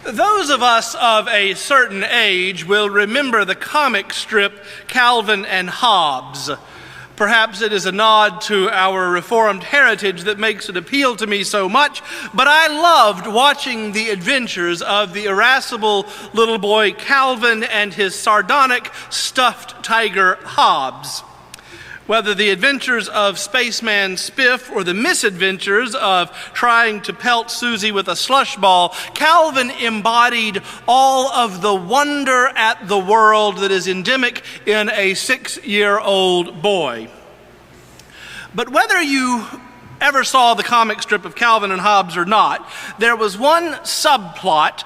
Those of us of a certain age will remember the comic strip Calvin and Hobbes. Perhaps it is a nod to our Reformed heritage that makes it appeal to me so much, but I loved watching the adventures of the irascible little boy Calvin and his sardonic stuffed tiger Hobbes. Whether the adventures of Spaceman Spiff or the misadventures of trying to pelt Susie with a slush ball, Calvin embodied all of the wonder at the world that is endemic in a 6-year-old boy. But whether you ever saw the comic strip of Calvin and Hobbes or not, there was one subplot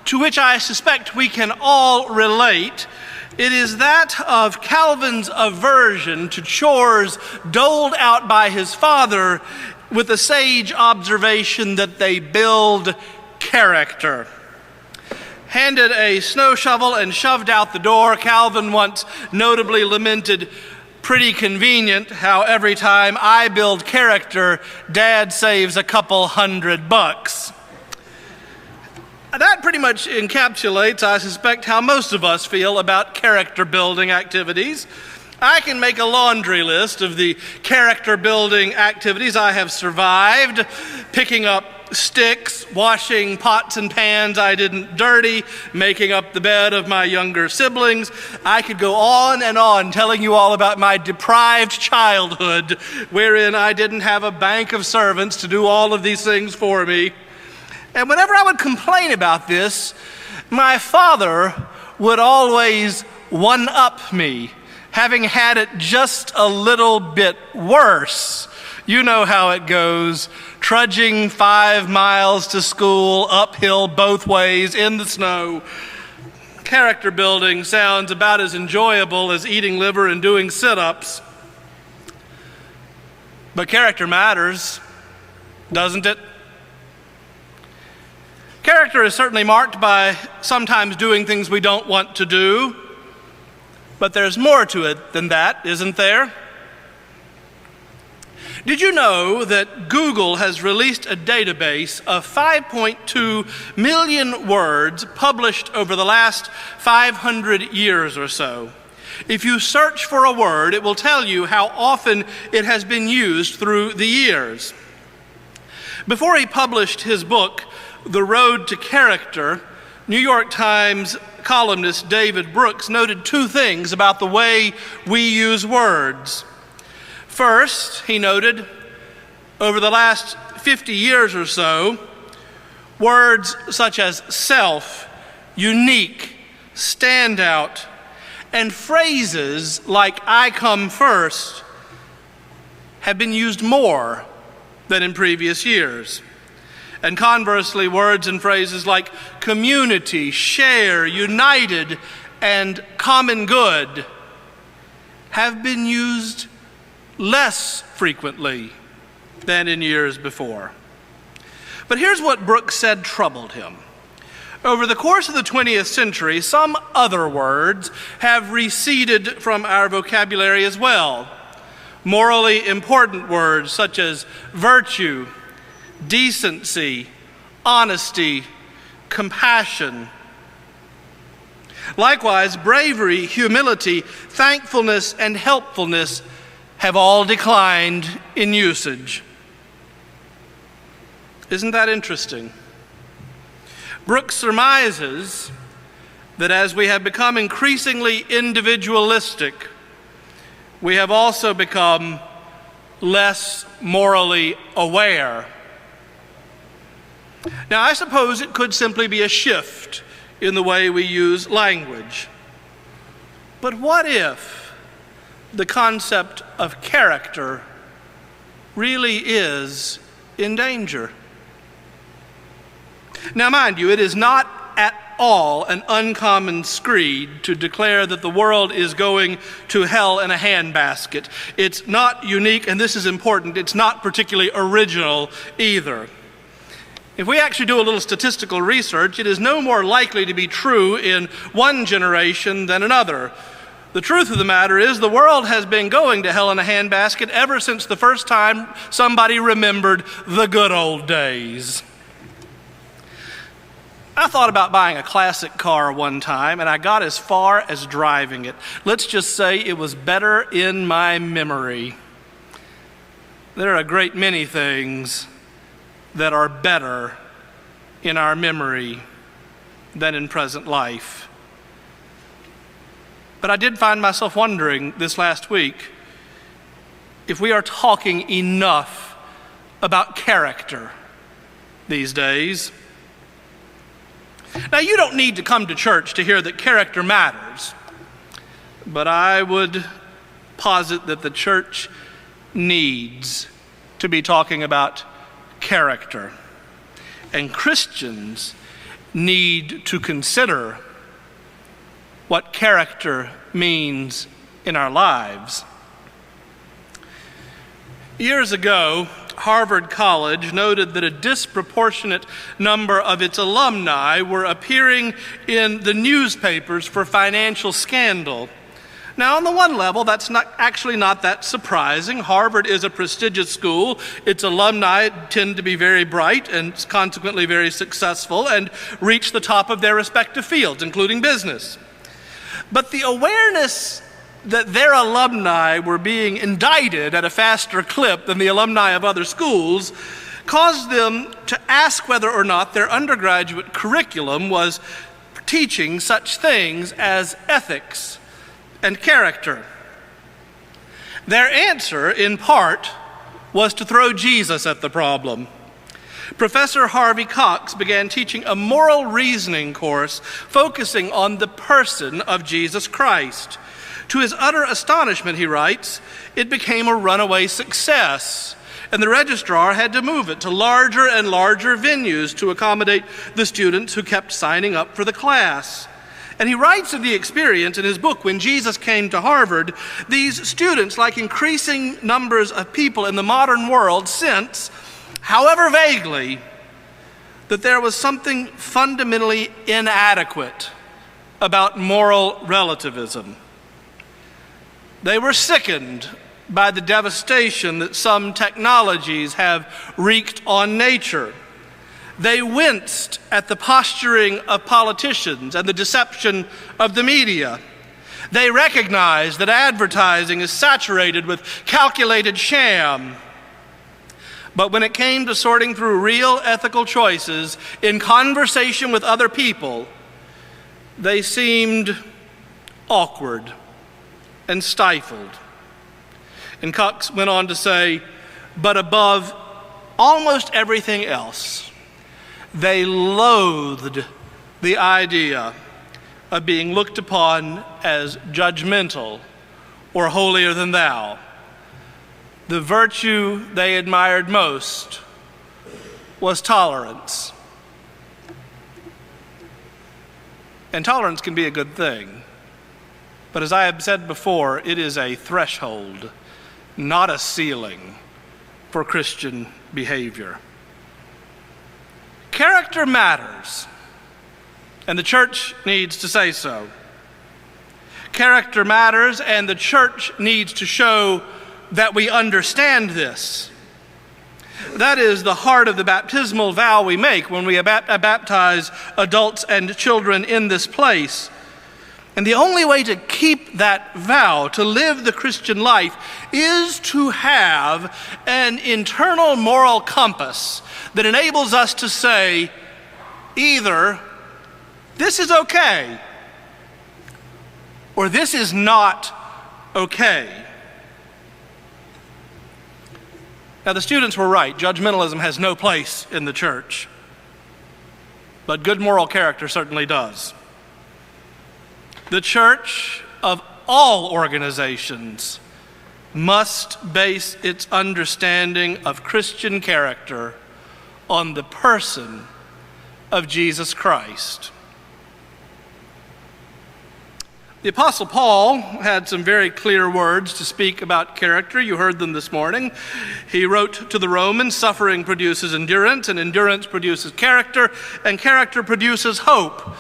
to which I suspect we can all relate. It is that of Calvin's aversion to chores doled out by his father with the sage observation that they build character. Handed a snow shovel and shoved out the door, Calvin once notably lamented, "Pretty convenient how every time I build character, Dad saves a couple $100." That pretty much encapsulates, I suspect, how most of us feel about character building activities. I can make a laundry list of the character building activities I have survived: picking up sticks, washing pots and pans I didn't dirty, making up the bed of my younger siblings. I could go on and on telling you all about my deprived childhood, wherein I didn't have a bank of servants to do all of these things for me. And whenever I would complain about this, my father would always one-up me, having had it just a little bit worse. You know how it goes, trudging 5 miles to school, uphill both ways in the snow. Character building sounds about as enjoyable as eating liver and doing sit-ups. But character matters, doesn't it? Character is certainly marked by sometimes doing things we don't want to do, but there's more to it than that, isn't there? Did you know that Google has released a database of 5.2 million words published over the last 500 years or so? If you search for a word, it will tell you how often it has been used through the years. Before he published his book, The Road to Character, New York Times columnist David Brooks noted 2 things about the way we use words. First, he noted, over the last 50 years or so, words such as self, unique, standout, and phrases like "I come first" have been used more than in previous years. And conversely, words and phrases like community, share, united, and common good have been used less frequently than in years before. But here's what Brooks said troubled him. Over the course of the 20th century, some other words have receded from our vocabulary as well. Morally important words such as virtue, decency, honesty, compassion. Likewise, bravery, humility, thankfulness, and helpfulness have all declined in usage. Isn't that interesting? Brooks surmises that as we have become increasingly individualistic, we have also become less morally aware. Now, I suppose it could simply be a shift in the way we use language. But what if the concept of character really is in danger? Now, mind you, it is not at all an uncommon screed to declare that the world is going to hell in a handbasket. It's not unique, and this is important, it's not particularly original either. If we actually do a little statistical research, it is no more likely to be true in one generation than another. The truth of the matter is the world has been going to hell in a handbasket ever since the first time somebody remembered the good old days. I thought about buying a classic car one time, and I got as far as driving it. Let's just say it was better in my memory. There are a great many things that are better in our memory than in present life. But I did find myself wondering this last week if we are talking enough about character these days. Now, you don't need to come to church to hear that character matters, but I would posit that the church needs to be talking about character, and Christians need to consider what character means in our lives. Years ago, Harvard College noted that a disproportionate number of its alumni were appearing in the newspapers for financial scandal. Now, on the one level, that's actually not that surprising. Harvard is a prestigious school. Its alumni tend to be very bright and consequently very successful and reach the top of their respective fields, including business. But the awareness that their alumni were being indicted at a faster clip than the alumni of other schools caused them to ask whether or not their undergraduate curriculum was teaching such things as ethics and character. Their answer, in part, was to throw Jesus at the problem. Professor Harvey Cox began teaching a moral reasoning course focusing on the person of Jesus Christ. To his utter astonishment, he writes, it became a runaway success, and the registrar had to move it to larger and larger venues to accommodate the students who kept signing up for the class. And he writes of the experience in his book, When Jesus Came to Harvard. These students, like increasing numbers of people in the modern world, sense, however vaguely, that there was something fundamentally inadequate about moral relativism. They were sickened by the devastation that some technologies have wreaked on nature. They winced at the posturing of politicians and the deception of the media. They recognized that advertising is saturated with calculated sham. But when it came to sorting through real ethical choices in conversation with other people, they seemed awkward and stifled. And Cox went on to say, but above almost everything else, they loathed the idea of being looked upon as judgmental or holier than thou. The virtue they admired most was tolerance. And tolerance can be a good thing. But as I have said before, it is a threshold, not a ceiling, for Christian behavior. Character matters, and the church needs to say so. Character matters, and the church needs to show that we understand this. That is the heart of the baptismal vow we make when we baptize adults and children in this place. And the only way to keep that vow, to live the Christian life, is to have an internal moral compass that enables us to say, either this is okay, or this is not okay. Now, the students were right. Judgmentalism has no place in the church. But good moral character certainly does. The church of all organizations must base its understanding of Christian character on the person of Jesus Christ. The Apostle Paul had some very clear words to speak about character. You heard them this morning. He wrote to the Romans, suffering produces endurance, and endurance produces character, and character produces hope.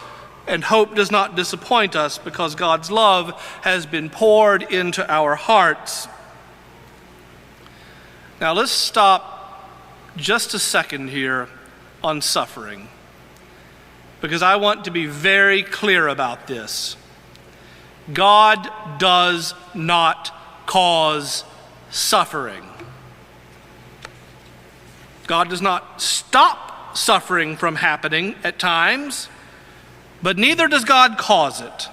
And hope does not disappoint us because God's love has been poured into our hearts. Now let's stop just a second here on suffering, because I want to be very clear about this. God does not cause suffering. God does not stop suffering from happening at times, but neither does God cause it.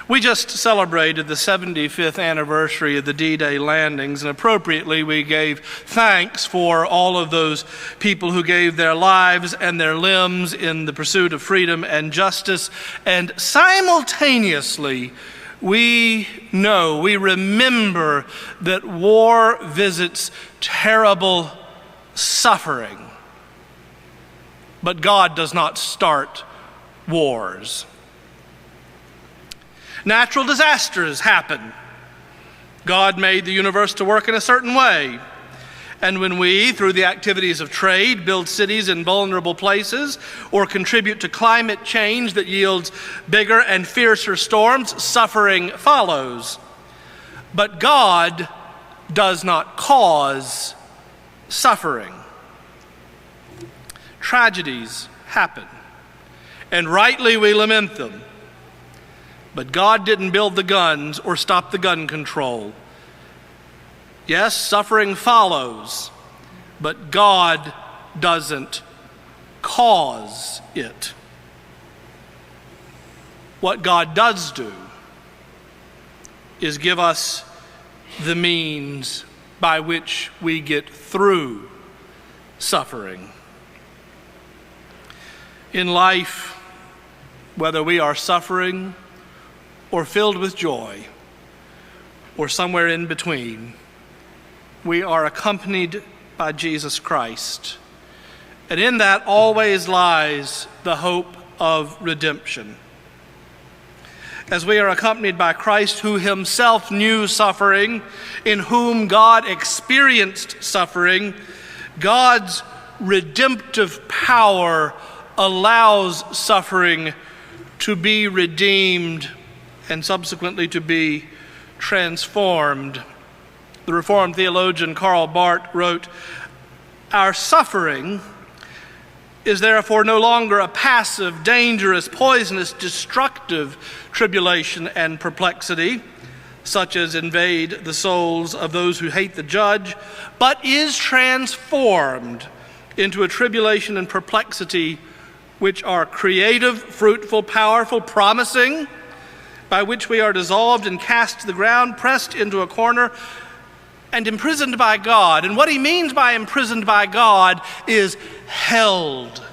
We just celebrated the 75th anniversary of the D-Day landings, and appropriately we gave thanks for all of those people who gave their lives and their limbs in the pursuit of freedom and justice. And simultaneously, we remember that war visits terrible suffering. But God does not start wars. Natural disasters happen. God made the universe to work in a certain way. And when we, through the activities of trade, build cities in vulnerable places or contribute to climate change that yields bigger and fiercer storms, suffering follows. But God does not cause suffering. Tragedies happen, and rightly we lament them. But God didn't build the guns or stop the gun control. Yes, suffering follows, but God doesn't cause it. What God does do is give us the means by which we get through suffering. In life, whether we are suffering or filled with joy, or somewhere in between, we are accompanied by Jesus Christ. And in that always lies the hope of redemption. As we are accompanied by Christ, who himself knew suffering, in whom God experienced suffering, God's redemptive power allows suffering to be redeemed and subsequently to be transformed. The Reformed theologian Karl Barth wrote, "Our suffering is therefore no longer a passive, dangerous, poisonous, destructive tribulation and perplexity, such as invade the souls of those who hate the judge, but is transformed into a tribulation and perplexity which are creative, fruitful, powerful, promising, by which we are dissolved and cast to the ground, pressed into a corner, and imprisoned by God." And what he means by imprisoned by God is held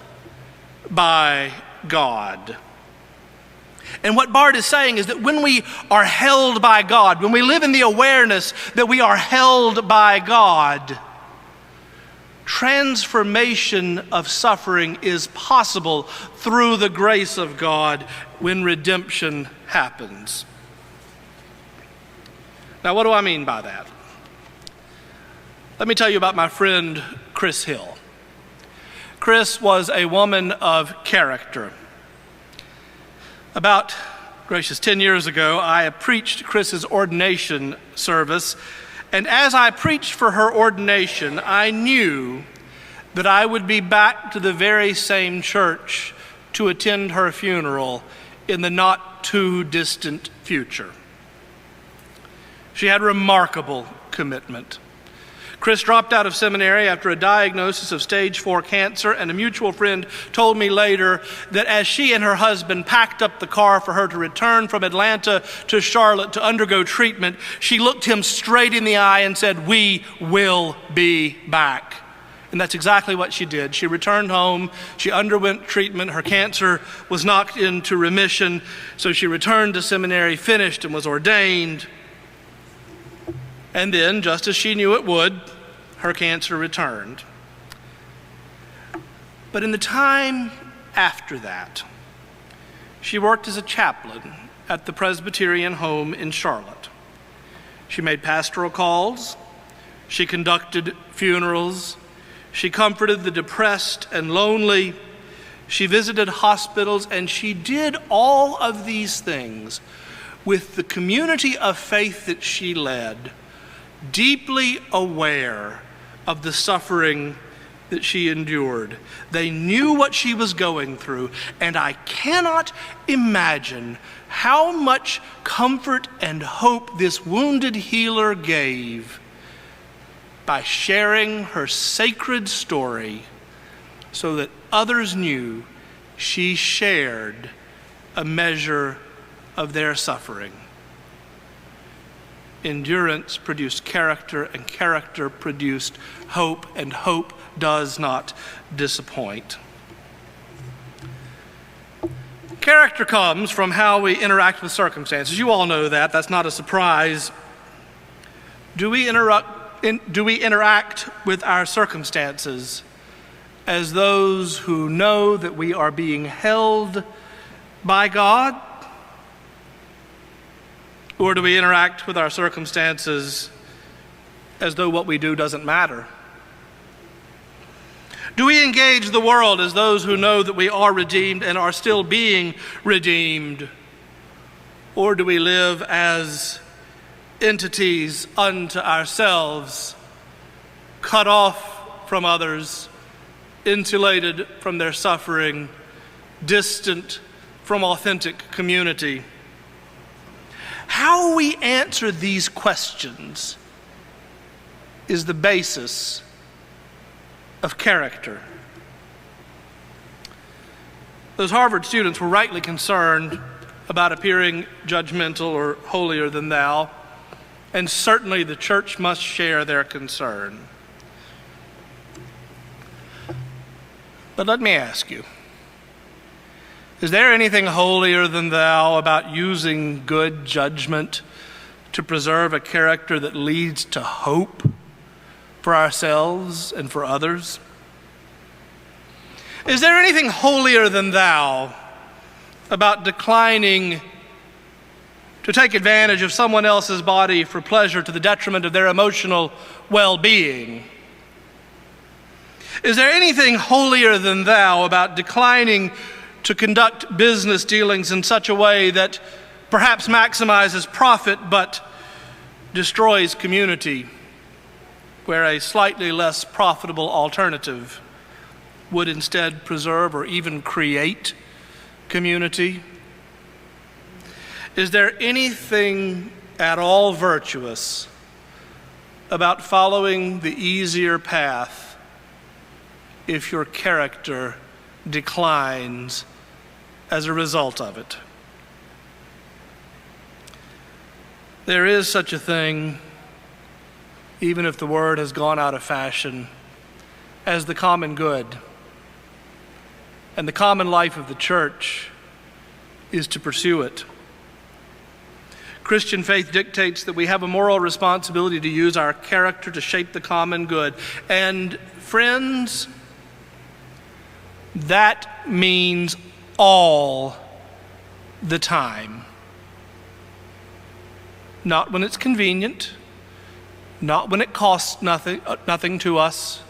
by God. And what Barth is saying is that when we are held by God, when we live in the awareness that we are held by God, transformation of suffering is possible through the grace of God when redemption happens. Now, what do I mean by that? Let me tell you about my friend Chris Hill. Chris was a woman of character. About, 10 years ago, I preached Chris's ordination service. And as I preached for her ordination, I knew that I would be back to the very same church to attend her funeral in the not too distant future. She had remarkable commitment. Chris dropped out of seminary after a diagnosis of stage 4 cancer, and a mutual friend told me later that as she and her husband packed up the car for her to return from Atlanta to Charlotte to undergo treatment, she looked him straight in the eye and said, "We will be back." And that's exactly what she did. She returned home, she underwent treatment, her cancer was knocked into remission, so she returned to seminary, finished, and was ordained. And then, just as she knew it would, her cancer returned. But in the time after that, she worked as a chaplain at the Presbyterian home in Charlotte. She made pastoral calls, she conducted funerals, she comforted the depressed and lonely, she visited hospitals, and she did all of these things with the community of faith that she led, deeply aware of the suffering that she endured. They knew what she was going through, and I cannot imagine how much comfort and hope this wounded healer gave by sharing her sacred story so that others knew she shared a measure of their suffering. Endurance produced character, and character produced hope, and hope does not disappoint. Character comes from how we interact with circumstances. You all know that. That's not a surprise. Do we interact with our circumstances as those who know that we are being held by God? Or do we interact with our circumstances as though what we do doesn't matter? Do we engage the world as those who know that we are redeemed and are still being redeemed? Or do we live as entities unto ourselves, cut off from others, insulated from their suffering, distant from authentic community? How we answer these questions is the basis of character. Those Harvard students were rightly concerned about appearing judgmental or holier than thou, and certainly the church must share their concern. But let me ask you, is there anything holier than thou about using good judgment to preserve a character that leads to hope for ourselves and for others? Is there anything holier than thou about declining to take advantage of someone else's body for pleasure to the detriment of their emotional well-being? Is there anything holier than thou about declining to conduct business dealings in such a way that perhaps maximizes profit but destroys community, where a slightly less profitable alternative would instead preserve or even create community? Is there anything at all virtuous about following the easier path if your character declines as a result of it? There is such a thing, even if the word has gone out of fashion, as the common good. And the common life of the church is to pursue it. Christian faith dictates that we have a moral responsibility to use our character to shape the common good. And friends, that means all the time. Not when it's convenient, not when it costs nothing to us,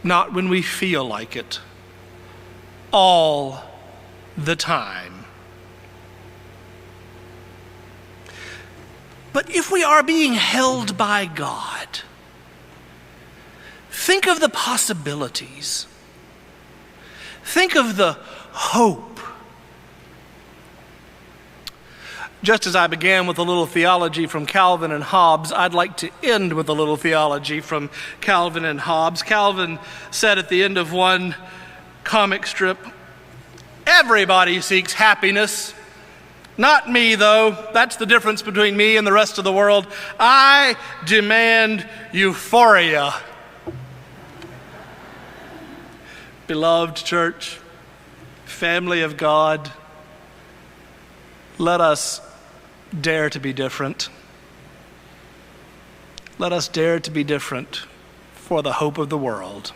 not when we feel like it. All the time. But if we are being held by God, think of the possibilities. Think of the hope. Just as I began with a little theology from Calvin and Hobbes, I'd like to end with a little theology from Calvin and Hobbes. Calvin said at the end of one comic strip, "Everybody seeks happiness. Not me, though. That's the difference between me and the rest of the world. I demand euphoria." Beloved church, family of God, let us dare to be different. Let us dare to be different for the hope of the world.